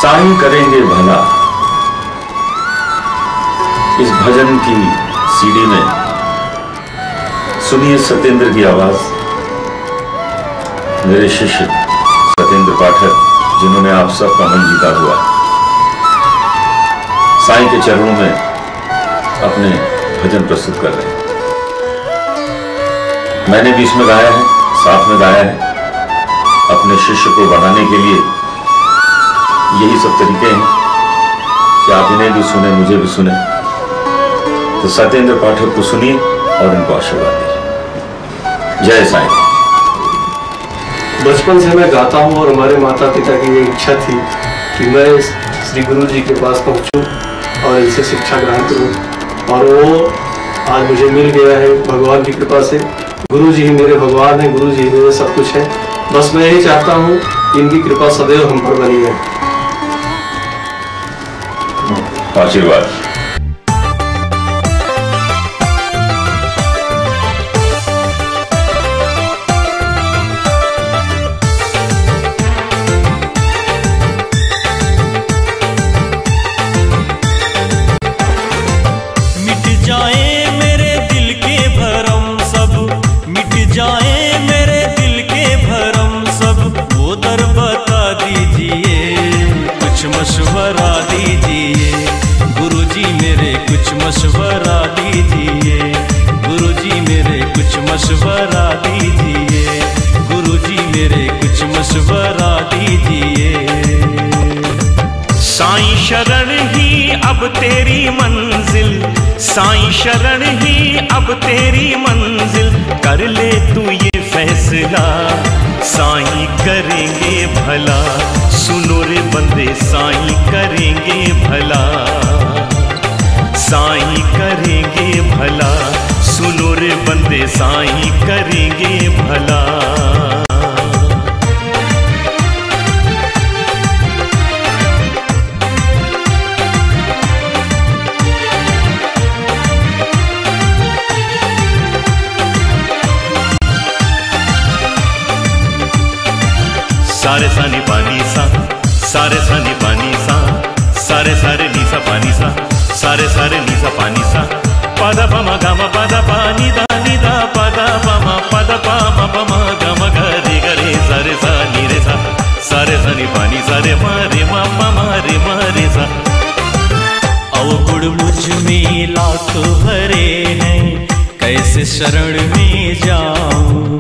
साईं करेंगे भला। इस भजन की सीडी में सुनिए सत्येंद्र की आवाज। मेरे शिष्य सत्येंद्र पाठक, जिन्होंने आप सबका मन जीता हुआ, साईं के चरणों में अपने भजन प्रस्तुत कर रहे हैं। मैंने भी इसमें गाया है, साथ में गाया है। अपने शिष्य को बढ़ाने के लिए यही सब तरीके हैं कि आप इन्हें भी सुने, मुझे भी सुने। तो सत्येंद्र पाठक को सुनिए और इनको आशीर्वाद दीजिए। जय साईं। बचपन से मैं गाता हूँ और हमारे माता पिता की ये इच्छा थी कि मैं श्री गुरु जी के पास पहुँचूँ और इनसे शिक्षा ग्रहण करूँ, और वो आज मुझे मिल गया है भगवान की कृपा से। गुरु जी ही मेरे भगवान हैं, गुरु जी मेरे सब कुछ है। बस मैं यही चाहता हूँ कि इनकी कृपा सदैव हम पर बनी है। आशीर्वाद। मिट जाए मेरे दिल के भरम सब, मिट जाए मेरे दिल के भरम सब। वो दर बता दीजिए, कुछ मशवरा दीजिए। गुरुजी मेरे कुछ मशवरा दीजिए। गुरुजी मेरे कुछ मशवरा दीजिए। गुरुजी मेरे कुछ मशवरा दीजिए। साईं शरण ही अब तेरी मंजिल, साईं शरण ही अब तेरी मंजिल। कर ले तू ये फैसला, साईं करेंगे भला। सुनो रे बंदे, साईं करेंगे भला। साईं करेंगे भला। सुनो रे बंदे, साईं करेंगे भला। सारे सानी पानी सा, सारे सानी पानी सा, सारे सारे नीसा पानी सा, सारे सारे नीसा पानी सा। पदा पमा गमा पदा पानी दा नी दा पदा पमा पदा पमा पमा गमा गरे गरे सारे सा नी रे सा। सारे सानी पानी सारे मारे मा मारे मारे सा। अवगुण मुझ में लाख भरे हैं, कैसे शरण में जाऊं।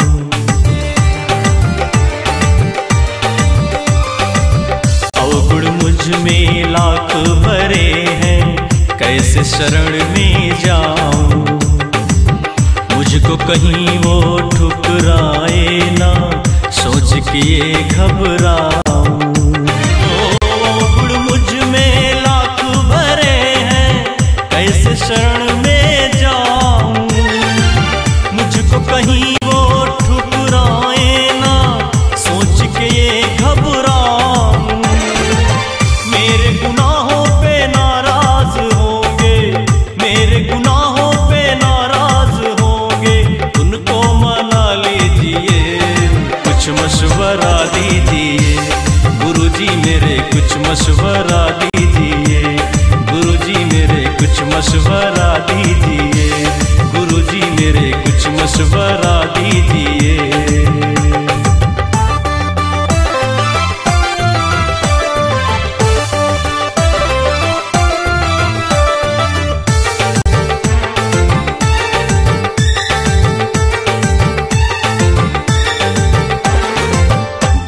मुझ में लाख भरे हैं, कैसे शरण में जाऊं। मुझको कहीं वो ठुकराए ना, सोच के ये घबराऊं। मुझ में लाख भरे हैं, कैसे शरण में जाऊं। मुझको कहीं वो ठुकराए ना, सोच के ये घबराऊं। मेरे गुनाहों पे नाराज होंगे, मेरे गुनाहों पे नाराज होंगे। उनको मना लीजिए, कुछ मशवरा दीजिए। गुरुजी मेरे कुछ मशवरा दीजिए। गुरुजी मेरे कुछ मशवरा दीजिए। गुरुजी मेरे कुछ मशवरा दीजिए।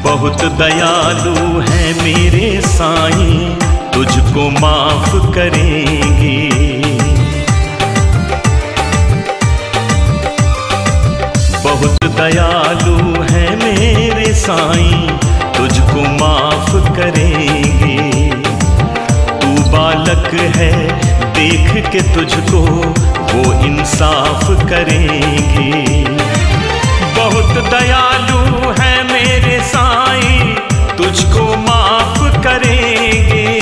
बहुत दयालु है मेरे साईं, तुझको माफ करेंगे। बहुत दयालु है मेरे साईं, तुझको माफ करेंगे। तू बालक है, देख के तुझको वो इंसाफ करेंगे। बहुत दयालु है मेरे साईं, तुझको माफ करेंगे।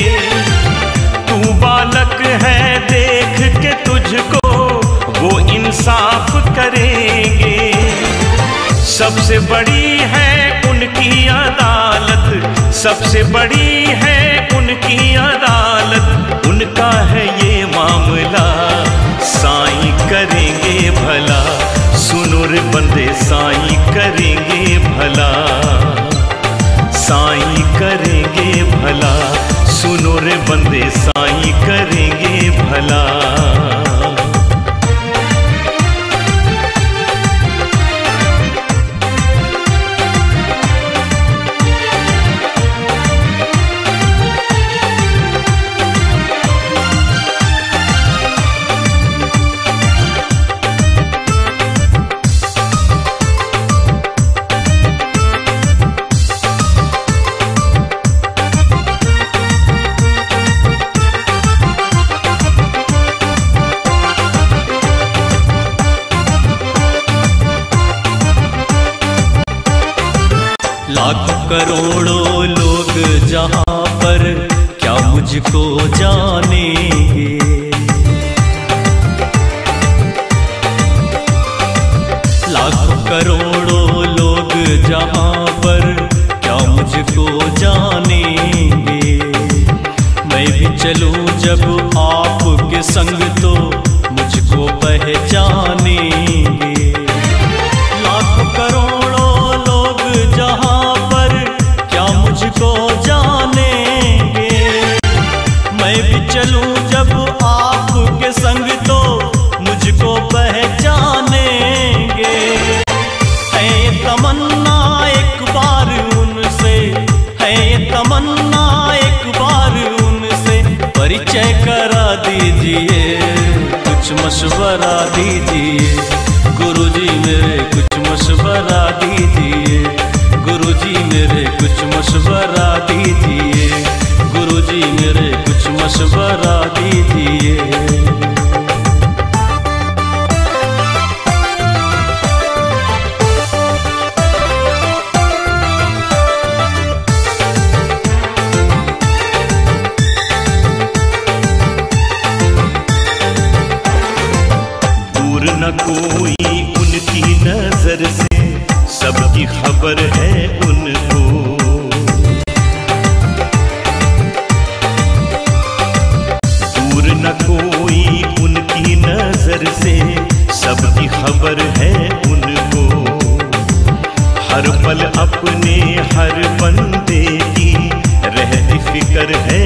तू बालक है, देख के तुझको वो इंसाफ करेंगे। सबसे बड़ी है उनकी अदालत, सबसे बड़ी है उनकी अदालत, उनका है ये मामला, साईं करेंगे भला। सुनो रे बंदे साईं करेंगे भला, साईं करेंगे भला। सुनो रे बंदे साईं करेंगे भला। लाखों करोड़ों लोग जहां पर क्या मुझको जानेंगे, लाखों करोड़ों लोग जहां पर क्या मुझको जानेंगे। मैं भी चलूं जब आपके संग तो मुझको पहचानेंगे। लाखों करोड़ों लोग जहां पर क्या मुझको जानेंगे। मैं भी चलूं जब आपके संग तो मुझको पहचानेंगे। है ये तमन्ना एक बार उनसे, है ये तमन्ना एक बार उनसे, परिचय करा दीजिए, कुछ मशवरा दीजिए। गुरुजी मेरे कुछ मशवरा दीजिए, गुरुजी मेरे कुछ मशवरा दीजिए, गुरुजी मेरे कुछ मशवरा दीजिए। दूर न कोई उनकी नजर से, सबकी खबर है उनको। दूर न कोई उनकी नजर से, सबकी खबर है उनको। हर पल अपने हर बंदे की रहती फिक्र है